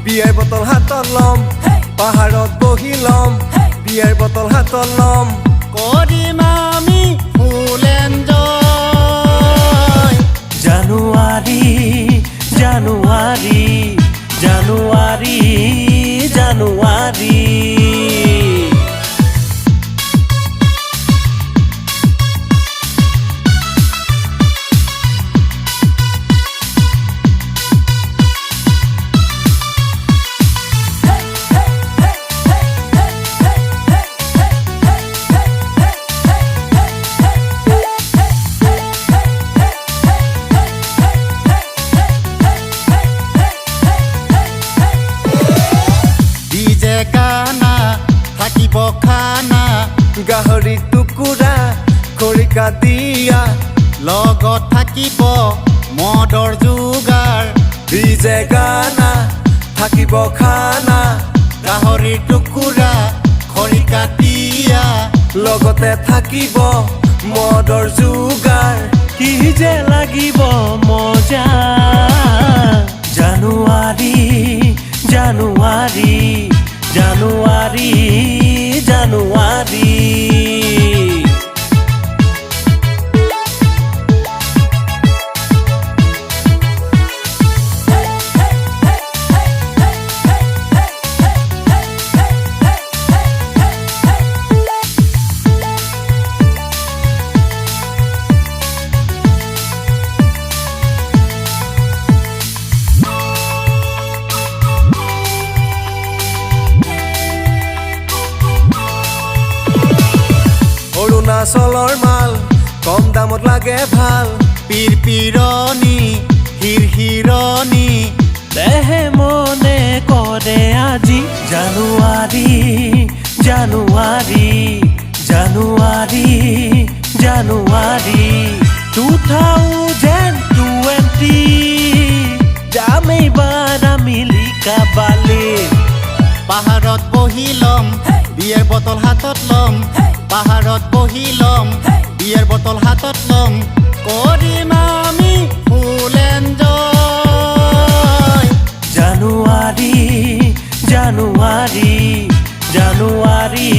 বিয়াৰ বটল হাতত ল'ম পাহাৰত বহি ল'ম বিয়াৰ বটল হাতত ল'ম কৰিম আমি ফুল এনজয় জানুৱাৰী জানুৱাৰী জানুৱাৰী জানুৱাৰী গানা থাকিব খানা গাহৰি টুকুৰা খৰিকা দিয়া লগত থাকিব মদৰ যোগাৰ ডিজে গানা থাকিব খানা গাহৰি টুকুৰা খৰিকা দিয়া লগতে থাকিব মদৰ যোগাৰ কি যে লাগিব মজা জানুৱাৰী জানুৱাৰী জানুৱাৰী জানুৱাৰী অৰুণাচলৰ মাল কম দামত লাগে ভাল পিৰপিৰণি হিৰহিৰণি দেহে মনে কৰে আজি জানুৱাৰী জানুৱাৰী জানুৱাৰী জানুৱাৰী 2020 যাম এইবাৰ আমি লিকাবালি পাহাৰত বহি ল'ম বিয়াৰ বটল হাতত ল'ম পাহাৰত বহি ল'ম বিয়াৰ বটল হাতত ল'ম কৰিম আমি ফুল এনজয় জানুৱাৰী জানুৱাৰী জানুৱাৰী